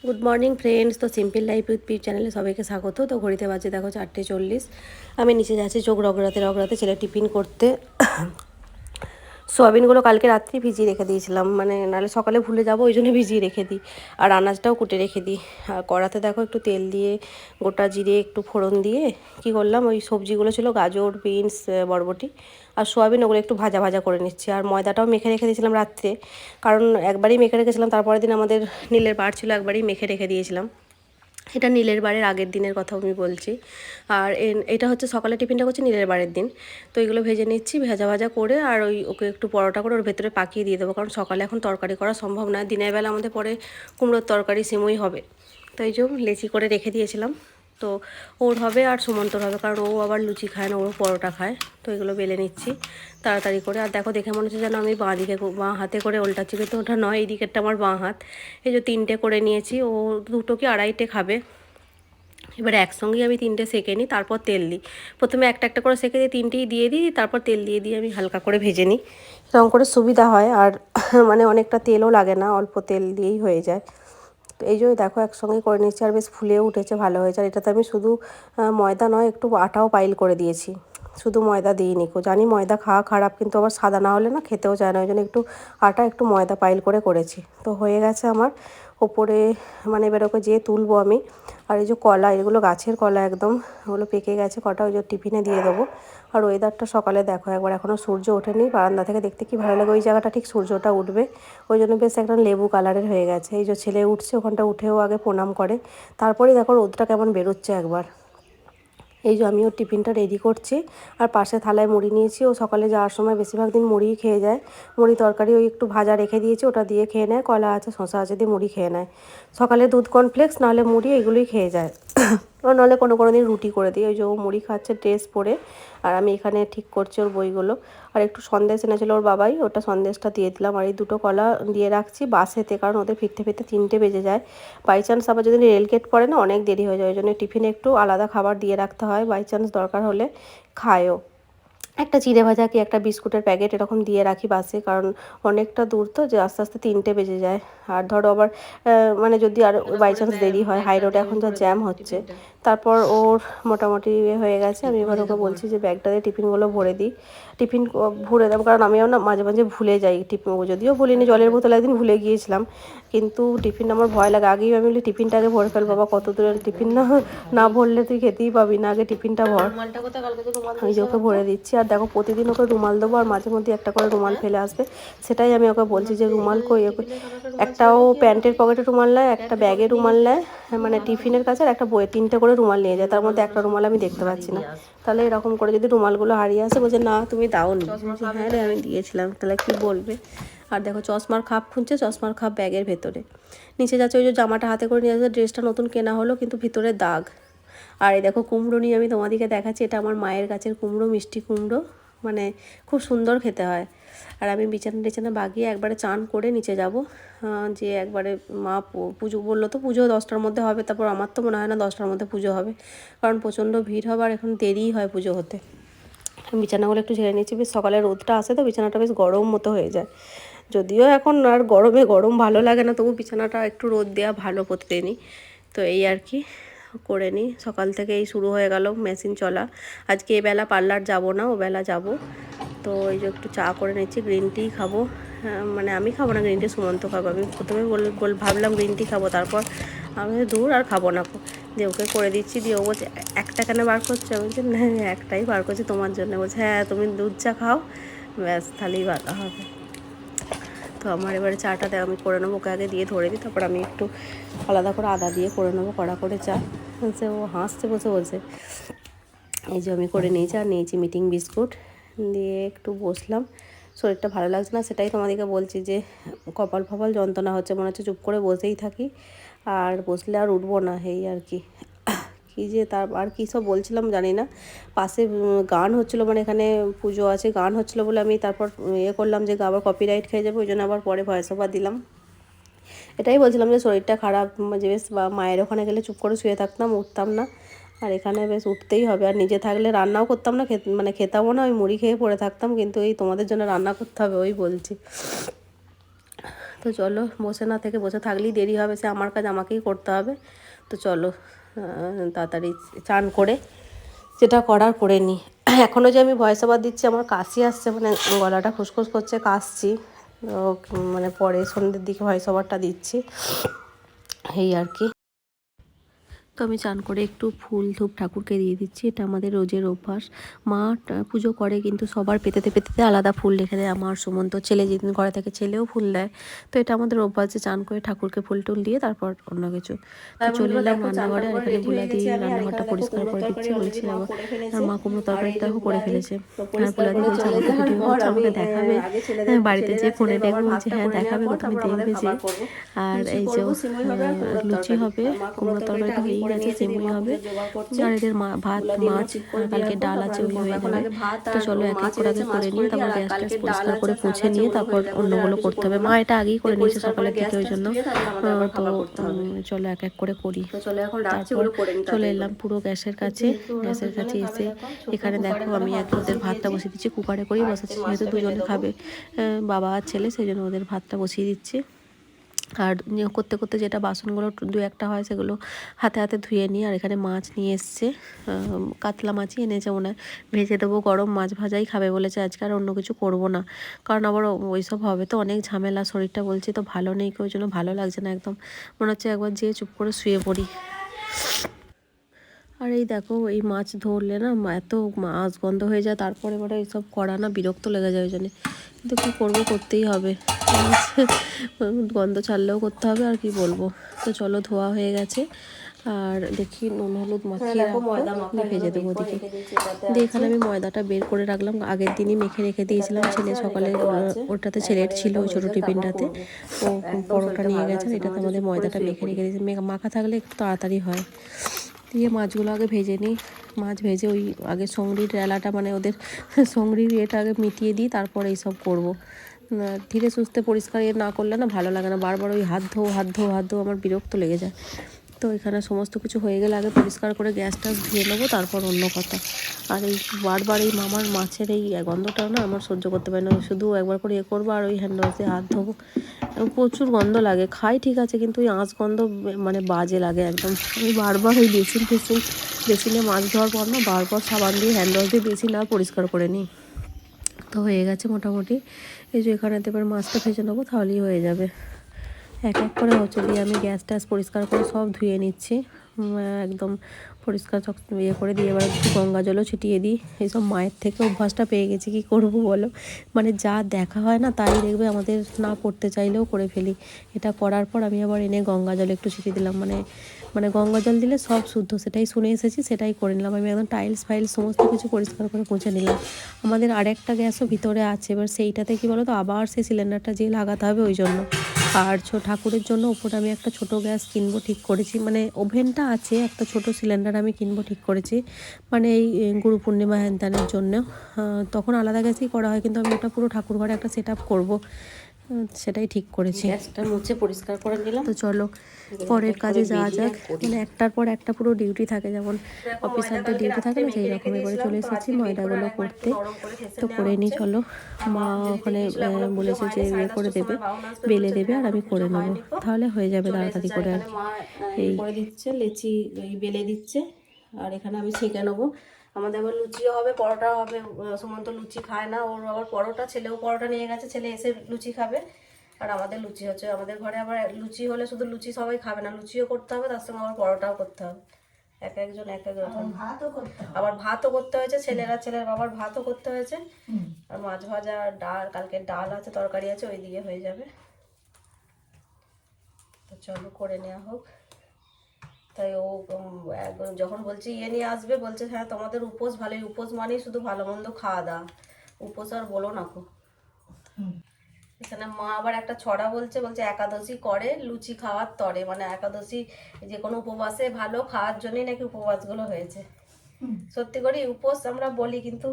Good morning friends. তো simple life with P চ্যানেলে সবাইকে স্বাগত। তো ঘড়িতে বাজে দেখো 4:40। আমি নিচে যাচ্ছি চোখ রগড়াতে ছেলে টিফিন করতে। সোয়াবিনগুলো কালকে রাত্রি ভিজিয়ে রেখে দিয়েছিলাম, মানে নাহলে সকালে ভুলে যাবো, ওই জন্য ভিজিয়ে রেখে দিই। আর আনাজটাও কুটে রেখে দিই। আর কড়াতে দেখো একটু তেল দিয়ে গোটা জিরে একটু ফোড়ন দিয়ে কি করলাম, ওই সবজিগুলো ছিল গাজর, বিনস, বরবটি আর সোয়াবিন, ওগুলো একটু ভাজা ভাজা করে নিচ্ছি। আর ময়দাটাও মেখে রেখে দিয়েছিলাম রাত্রে, কারণ একবারই মেখে রেখেছিলাম, তারপরের দিন আমাদের নীলের বার ছিল, একবারই মেখে রেখে দিয়েছিলাম। এটা নীলের বারের আগের দিনের কথা আমি বলছি। আর এটা হচ্ছে সকালে টিফিনটা করছি নীলের বারের দিন। তো এগুলো ভেজে নিচ্ছি ভাজা ভাজা করে, আর ওকে একটু পরোটা করে ওর ভেতরে পাকিয়ে দিয়ে দেবো, কারণ সকালে এখন তরকারি করা সম্ভব নয়। দিনের বেলা আমাদের পরে কুমড়োর তরকারি সিমুই হবে। তো এই যে লেচি করে রেখে দিয়েছিলাম। তো ওর হবে আর সুমন্তর হবে, কারণ ও আবার লুচি খায় না, ও পরোটা খায়। তো এগুলো বেলে নিচ্ছি তাড়াতাড়ি করে। আর দেখো, দেখে মনে হচ্ছে যেন আমি বাঁ হাতে করে উল্টাচ্ছি, কিন্তু ওটা নয়, এই দিকেরটা আমার বাঁ হাত। এই যে 3টে করে নিয়েছি, ও 2টো কি 2.5টে খাবে। এবারে একসঙ্গেই আমি 3টে সেঁকে নিই, তারপর তেল দিই। প্রথমে একটা একটা করে সেঁকে দিয়ে 3টেই দিয়ে দিই, তারপর তেল দিয়ে আমি হালকা করে ভেজে নিই। এরকম করে সুবিধা হয়, আর মানে অনেকটা তেলও লাগে না, অল্প তেল দিয়েই হয়ে যায়। তো এই যে দেখো একসঙ্গে করে নিচ্ছি, আর বেশ ফুলেও উঠেছে, ভালো হয়েছে। আর এটাতে আমি শুধু ময়দা নয়, একটু আটাও পাইল করে দিয়েছি, শুধু ময়দা দিইনি। জানি ময়দা খাওয়া খারাপ, কিন্তু আবার সাদা না হলে না খেতেও চায় না, ওই জন্য একটু আটা একটু ময়দা পাইল করে করেছি। তো হয়ে গেছে আমার ওপরে, মানে এবার ওকে যেয়ে তুলবো আমি। আর এই যে কলা, এগুলো গাছের কলা একদম, ওগুলো পেকে গেছে কটা, ওই যে টিফিনে দিয়ে দেবো। আর ওয়েদারটা সকালে দেখো একবার, এখনও সূর্য ওঠেনি, বারান্দা থেকে দেখতে কি ভালো লাগে, ওই জায়গাটা ঠিক সূর্যটা উঠবে, ওই জন্য বেশ একটা লেবু কালারের হয়ে গেছে। এই যে ছেলে উঠছে, ওখানটা উঠেও আগে প্রণাম করে, তারপরেই দেখো রোদটা কেমন বেরোচ্ছে একবার। এই যে আমি ওর টিফিনটা রেডি করছি, আর পাশে থালায় মুড়ি নিয়েছি। ও সকালে যাওয়ার সময় বেশিরভাগ দিন মুড়িই খেয়ে যায়। মুড়ি তরকারি ওই একটু ভাজা রেখে দিয়েছি, ওটা দিয়ে খেয়ে নেয়, কলা আছে, শশা আছে, দিয়ে মুড়ি খেয়ে নেয়। সকালে দুধ কর্নফ্লেক্স নাহলে মুড়ি, এগুলোই খেয়ে যায়। ও নাহলে কোনো দিন রুটি করে দিই। ওই যে ও মুড়ি খাচ্ছে ড্রেস পরে, আর আমি এখানে ঠিক করছি ওর বইগুলো। আর একটু সন্দেশ এনেছিল ওর বাবাই, ওটা সন্দেশটা দিয়ে দিলাম। আর এই 2টো কলা দিয়ে রাখছি বাসেতে, কারণ ওদের ফিরতে ফিরতে 3টে বেজে যায়। বাই চান্স আবার যদি রেলগেট পড়ে না, অনেক দেরি হয়ে যায়, ওই জন্য টিফিনে একটু আলাদা খাবার দিয়ে রাখতে হয়, বাই চান্স দরকার হলে খায়ও। একটা চিড়ে ভাজা কি একটা বিস্কুটের প্যাকেট এরকম দিয়ে রাখি বাসে, কারণ অনেকটা দূর তো, যে আস্তে আস্তে 3টে বেজে যায়। আর ধরো আবার মানে যদি আর বাই চান্স দেরি হয়, হাই রোডে এখন যা জ্যাম হচ্ছে, তারপর ওর মোটামুটি হয়ে গেছে। আমি এবার ওকে বলছি যে ব্যাগটা দিয়ে টিফিনগুলো ভরে দিই, টিফিন ভরে দেবো, কারণ আমিও না মাঝে মাঝে ভুলে যাই টিফিন, যদিও ভুলিনি, জলের বোতল একদিন ভুলে গিয়েছিলাম, কিন্তু টিফিন আমার ভয় লাগে। আগেই আমি বলি টিফিনটা আগে ভরে ফেল বাবা, কত দূরের টিফিন, না না ভরলে তুই খেতেই পাবি না, আগে টিফিনটা ভর। আমি যে ওকে ভরে দিচ্ছি। আর দেখো প্রতিদিন ওকে রুমাল দেবো, আর মাঝে মধ্যে একটা করে রুমাল ফেলে আসবে, সেটাই আমি ওকে বলছি যে রুমাল কই। ওকে একটাও প্যান্টের পকেটে রুমাল নেয়, একটা ব্যাগে রুমাল নেয়, মানে টিফিনের কাছে, আর একটা বইয়ে 3টে করে রুমাল নিয়ে যায়, তার মধ্যে একটা রুমাল আমি দেখতে পাচ্ছি না। তাহলে এরকম করে যদি রুমালগুলো হারিয়ে আসে, বলছে না তুমি দাওনি। হ্যাঁ রে, আমি দিয়েছিলাম, তাহলে কি বলবে। আর দেখো চশমার খাপ খুঁজছে, চশমার খাপ ব্যাগের ভেতরে। নিচে যাচ্ছে, ওই যে জামাটা হাতে করে নিয়ে যাচ্ছে, ড্রেসটা নতুন কেনা হলো কিন্তু ভিতরে দাগ। আর এই দেখো কুমড়ো নিয়ে আমি তোমাদেরকে দেখাচ্ছি, এটা আমার মায়ের গাছের কুমড়ো, মিষ্টি কুমড়ো, মানে খুব সুন্দর খেতে হয়। আর আমি বিছানা বাগিয়ে একবারে চান করে নিচে যাব, যে একবারে মা পুজো বললো, তো পুজো 10টার মধ্যে হবে, তারপর আমার তো মনে হয় না 10টার মধ্যে পুজো হবে, কারণ প্রচণ্ড ভিড় হবে, আর এখন দেরিই হয় পুজো হতে। বিছানাগুলো একটু ঝেড়ে নিচ্ছি, বেশ সকালে রোদটা আসে তো বিছানাটা বেশ গরম মতো হয়ে যায়, যদিও এখন আর গরম ভালো লাগে না, তবু বিছানাটা একটু রোদ দেওয়া ভালো প্রতিদিনই। তো এই আর কি করে নিই, সকাল থেকে এই শুরু হয়ে গেল মেশিন চলা। আজকে এবেলা পার্লার যাব না, ওবেলা যাব। তো এই যে একটু চা করে নিচ্ছি, গ্রিন টি খাবো। মানে আমি খাবো না গ্রিন টি, সুমন্ত খাবো। আমি প্রথমে ভাবলাম গ্রিন টি খাবো, তারপর আমি দূর আর খাবো না, দিয়ে ওকে করে দিচ্ছি। দিয়ে ও বলছে একটা কেন বার করছে, আমি বলছি না একটাই বার করছি তোমার জন্য। বলছে হ্যাঁ তুমি দুধ চা খাও, ব্যাস তাহলেই ভালো হবে। তো আমার এবারে চাটা আমি করে নেবো, ওকে আগে দিয়ে ধরে দিই, তারপর আমি একটু আলাদা করে আদা দিয়ে করে নেবো কড়া করে চা। বলছে, ও হাসছে বসে বলছে। এই যে আমি করে নিয়েছি, আর নিয়েছি মিটিং বিস্কুট, দিয়ে একটু বসলাম। শরীরটা ভালো লাগছে না, সেটাই তোমাদেরকে বলছি যে কপাল ফপাল যন্ত্রণা হচ্ছে, মনে হচ্ছে চুপ করে বসেই থাকি, আর বসলে আর উঠবো না, এই আর কি। কী যে তার আর কী সব বলছিলাম জানি না, পাশে গান হচ্ছিলো, মানে এখানে পুজো আছে, গান হচ্ছিলো বলে আমি তারপর করলাম যে আবার কপিরাইট খেয়ে যাবে, ওই জন্য আবার পরে ভয়েস ওভার দিলাম। এটাই বলছিলাম যে শরীরটা খারাপ, যে বেশ মায়ের ওখানে গেলে চুপ করে শুয়ে থাকতাম, উঠতাম না, আর এখানে বেশ উঠতেই হবে। আর নিজে থাকলে রান্নাও করতাম না, মানে খেতামও না, ওই মুড়ি খেয়ে পড়ে থাকতাম, কিন্তু এই তোমাদের জন্য রান্না করতে হবে, ওই বলছি। তো চলো, বসে না থেকে, বসে থাকলেই দেরি হবে, সে আমার কাজ আমাকেই করতে হবে। তো চলো তাড়াতাড়ি চান করে যেটা করার করে নিই। এখনও যে আমি ভয়েস ওভার দিচ্ছি, আমার কাশি আসছে, মানে গলাটা খুসখুস করছে, কাশছি। তো মানে পরে সন্ধ্যের দিকে ভয়েস ওভারটা দিচ্ছি, এই আর কি। তো আমি চান করে একটু ফুল ধূপ ঠাকুরকে দিয়ে দিচ্ছি, এটা আমাদের রোজের অভ্যাস। মা পুজো করে কিন্তু সবার পেতেতে পেতেতে আলাদা ফুল রেখে দেয়। আমার সুমন্ত ছেলে যেদিন ঘরে থাকে ছেলেও ফুল দেয়। তো এটা আমাদের অভ্যাস যে চান করে ঠাকুরকে ফুল টুল দিয়ে তারপর অন্য কিছু। তো চলে এলাম রান্নাঘরে, আর এখানে বুলা দিয়ে রান্নাঘরটা পরিষ্কার করে দিচ্ছে, বলছি আর মা কুমড়ো তরকারিটাও করে ফেলেছে। আর বুলা দিয়ে বলছে আমাকে ভিডিও করছে, আমাকে দেখাবে বাড়িতে যেয়ে ফোনে দেখবো। বলছে হ্যাঁ দেখাবে গো, তুমি দেখবে যে। আর এই যে লুচি হবে, কুমড়ো তরকারি তো হয়েই গেছে, সেমই হবে। আর এদের ভাত মাছ কালকে ডাল আছে, ওই হয়ে যাবে। তো চলো এক এক করে আগে করে নিয়ে তারপর গ্যাস ট্যাস পরিষ্কার করে মুছে নিয়ে তারপর অন্যগুলো করতে হবে। মা এটা আগেই করে নিয়েছে সকালের দিকে, ওই জন্য। তো চলো এক এক করে করি। তারপর চলে এলাম পুরো গ্যাসের কাছে এসে এখানে দেখো আমি ওদের ভাতটা বসিয়ে দিচ্ছি, কুকারে করেই বসাচ্ছি, যেহেতু দুজনে খাবে, বাবা আর ছেলে, সেই জন্য ওদের ভাতটা বসিয়ে দিচ্ছি। আর করতে করতে যেটা বাসনগুলো দু একটা হয় সেগুলো হাতে হাতে ধুয়ে নিই। আর এখানে মাছ নিয়ে এসছে, কাতলা মাছই এনেছে মনে হয়, ভেজে দেবো, গরম মাছ ভাজাই খাবে বলেছে আজকে, আর অন্য কিছু করব না, কারণ আবার ওইসব হবে তো অনেক ঝামেলা, শরীরটা বলছি তো ভালো নেই, ওই জন্য ভালো লাগছে না একদম, মনে হচ্ছে একবার যেয়ে চুপ করে শুয়ে পড়ি। আর এই দেখো, এই মাছ ধরলে না এত মাছ গন্ধ হয়ে যায়, তারপরে এবারে এইসব করা না বিরক্ত লেগে যায়, ওই জন্যে। কিন্তু কী করবো, করতেই হবে, গন্ধ ছাড়লেও করতে হবে, আর কি বলবো। তো চলো, ধোয়া হয়ে গেছে, আর দেখি নুন হলুদ মাখিয়ে রাখবো, ভেজে দেবো ওদিকে। দিয়ে এখানে আমি ময়দাটা বের করে রাখলাম, আগের দিনই মেখে রেখে দিয়েছিলাম, ছেলে সকালে ওটাতে ছেলের ছিল ওই ছোটো টিফিনটাতে, ও পরোটা নিয়ে গেছেন, এটাতে আমাদের ময়দাটা মেখে রেখে দিয়েছি, মাখা থাকলে একটু তাড়াতাড়ি হয়। দিয়ে মাছগুলো আগে ভেজে নিই, মাছ ভেজে ওই আগে সংরির রেলাটা, মানে ওদের সংরির এটা আগে মিটিয়ে দিই, তারপর এইসব করবো। ধীরে সুস্থে পরিষ্কার না করলে না ভালো লাগে না, বারবার ওই হাত ধো আমার বিরক্ত লেগে যায়। তো এখানে সমস্ত কিছু হয়ে গেলে আগে পরিষ্কার করে গ্যাস ট্যাস ধুয়ে নেবো, তারপর অন্য কথা। আর এই বারবার এই মামার মাছের এই গন্ধটাও না আমার সহ্য করতে পারি না, শুধু একবার করে করবো আর ওই হ্যান্ড ওয়াশ দিয়ে হাত ধোবো, প্রচুর গন্ধ লাগে। খাই ঠিক আছে, কিন্তু ওই আঁশ গন্ধ মানে বাজে লাগে একদম। আমি বারবার ওই বেসিনে মাছ ধোয়ার পর না বারবার সাবান দিয়ে হ্যান্ড ওয়াশ দিয়ে বেসিন আর পরিষ্কার করে নিই। তো হয়ে গেছে মোটামুটি, এই যে এখানে এবার মাছটা ভেজে নেবো, তাহলেই হয়ে যাবে। এক এক করে হচ্ছে, দিয়ে আমি গ্যাস ট্যাস পরিষ্কার করে সব ধুয়ে নিচ্ছি, একদম পরিষ্কার করে দিয়ে এবার একটু গঙ্গা জলও ছিটিয়ে দিই। এইসব মায়ের থেকে অভ্যাসটা পেয়ে গেছি, কি করব বলো, মানে যা দেখা হয় না তাই দেখবে আমাদের না করতে চাইলেও করে ফেলি। এটা করার পর আমি আবার এনে গঙ্গা জল একটু ছিটিয়ে দিলাম, মানে গঙ্গা জল দিলে সব শুদ্ধ, সেটাই শুনে এসেছি, সেটাই করে নিলাম। আমি একদম টাইলস ফাইলস সমস্ত কিছু পরিষ্কার করে মুছে নিলাম। আমাদের আরেকটা গ্যাসও ভিতরে আছে, এবার সেইটাতে কী বলো তো, আবার সেই সিলিন্ডারটা যেয়ে লাগাতে হবে, ওই জন্য। আর ঠাকুরের জন্য উপরে আমি একটা ছোট গ্যাস কিনবো ঠিক করেছি, মানে ওভেনটা আছে, একটা ছোট সিলিন্ডার আমি কিনবো ঠিক করেছি, মানে এই গুরু পূর্ণিমা হ্যানত্যানের জন্য। তখন আলাদা গ্যাসেই করা হয়, কিন্তু আমি ওটা পুরো ঠাকুর ঘরে একটা সেট আপ করবো, সেটাই ঠিক করেছি। গ্যাসটা মুছে পরিষ্কার করে নিলাম। তো চলো পরের কাজে যাওয়া যাক, মানে একটার পর একটা পুরো ডিউটি থাকে, যেমন অফিসারদের ডিউটি থাকে না, সেই রকম। এবারে চলে এসেছি ময়দাগুলো করতে, তো করে নিই চলো। মা ওখানে বলেছে যে করে দেবে, বেলে দেবে, আর আমি করে নেবো, তাহলে হয়ে যাবে তাড়াতাড়ি করে। আর এই করে দিচ্ছে, লেচি বেলে দিচ্ছে, আর এখানে আমি ছেঁকে নেবো। আমাদের আবার লুচিও হবে, পরোটা হবে। সুমন্ত লুচি খায় না, ওর আবার পরোটা, ছেলেও পরোটা নিয়ে গেছে, ছেলে এসে লুচি খাবে। আর আমাদের লুচি হচ্ছে, আমাদের ঘরে আবার লুচি হলে শুধু লুচি সবাই খাবে না, লুচিও করতে হবে, তার সঙ্গে আবার পরোটাও করতে হবে, এক একজন এক এক রকম। আবার ভাতও করতে হয়েছে, ছেলের বাবার ভাতও করতে হয়েছে। আর মাছ ভাজা, ডাল, কালকে ডাল আছে, তরকারি আছে, ওই দিকে হয়ে যাবে। তো চলো করে নেওয়া হোক। তাই ও যখন বলছে নিয়ে আসবে, বলছে হ্যাঁ তোমাদের উপোস ভালোই, উপোস মানেই শুধু ভালো মন্দ খাওয়া দাওয়া, উপোস আর বলো না কো। এখানে মা আবার একটা ছড়া বলছে একাদশী করে লুচি খাওয়ার তরে, মানে একাদশী যে কোনো উপবাসে ভালো খাওয়ার জন্যই নাকি উপবাসগুলো হয়েছে। সত্যি করে উপোস আমরা বলি, কিন্তু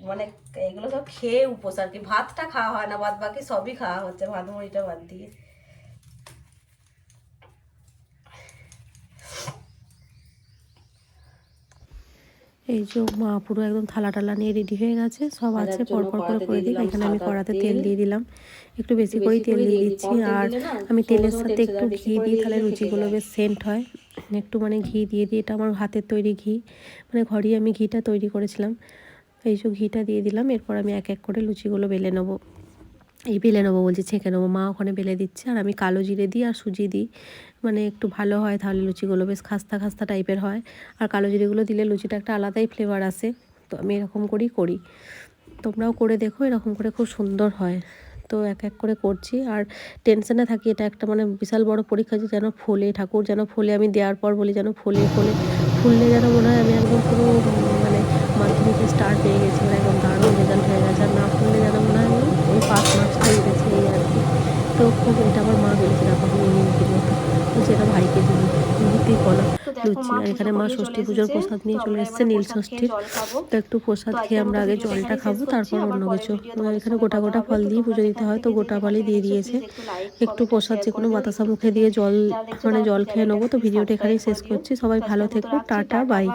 মানে এগুলো সব খেয়ে উপোস আর কি, ভাতটা খাওয়া হয় না, বাদ বাকি সবই খাওয়া হচ্ছে, ভাত মুড়িটা বাদ দিয়ে। এই যে মা পুরো একদম থালা টালা নিয়ে রেডি হয়ে গেছে, সব আছে পরপর করে করে দিই। এখানে আমি কড়াতে তেল দিয়ে দিলাম, একটু বেশি করেই তেল দিয়ে দিচ্ছি। আর আমি তেলের সাথে একটু ঘি দিই, তাহলে লুচিগুলো বেশ সেন্ট হয়। একটু মানে ঘি দিয়ে দিই, এটা আমার হাতের তৈরি ঘি, মানে ঘরেই আমি ঘিটা তৈরি করেছিলাম। এই যে ঘিটা দিয়ে দিলাম, এরপর আমি এক এক করে লুচিগুলো বেলে নেবো। বেলে নেবো বলছি, ছেঁকে নেবো। মা ওখানে বেলে দিচ্ছে, আর আমি কালো জিরে দিই আর সুজি দিই, মানে একটু ভালো হয়, তাহলে লুচিগুলো বেশ খাস্তা খাস্তা টাইপের হয়। আর কালো জিরেগুলো দিলে লুচিটা একটা আলাদাই ফ্লেভার আসে। তো আমি এরকম করেই করি, তোমরাও করে দেখো, এরকম করে খুব সুন্দর হয়। তো এক এক করে করছি, আর টেনশনে থাকি, এটা একটা মানে বিশাল বড় পরীক্ষা, যে যেন ফোলে, ঠাকুর যেন ফোলে। আমি দেওয়ার পর বলি যেন ফোলে ফোলে, ফুললে যেন মনে হয় আমি একদম পুরো মানে মাধ্যমিকের স্টার পেয়ে গেছি, মানে একদম দারুণ রেজাল্ট হয়ে গেছে। আর না ফুললে যেন মনে হয় আমি ওই পাস মার্কসটাই উঠেছে, এই আর কি। তো খুব এটা আমার মা বলেছে, দেখো আমি নিমকির মতো, বলছে এটা ভাইকে দিবি, তুই বলো লুচি। আর এখানে মা ষষ্ঠী পুজোর প্রসাদ নিয়ে চলে এসেছে, নীল ষষ্ঠীর। তো একটু প্রসাদ খেয়ে আমরা আগে জলটা খাবো, তারপর অন্য কিছু। এখানে গোটা গোটা ফল দিয়ে পুজো দিতে হয়, তো গোটা ফলই দিয়ে দিয়েছে। একটু প্রসাদ যে কোনো বাতাসা মুখে দিয়ে জল, মানে জল খেয়ে নেবো। তো ভিডিওটা এখানেই শেষ করছি, সবাই ভালো থেকো, টাটা বাই।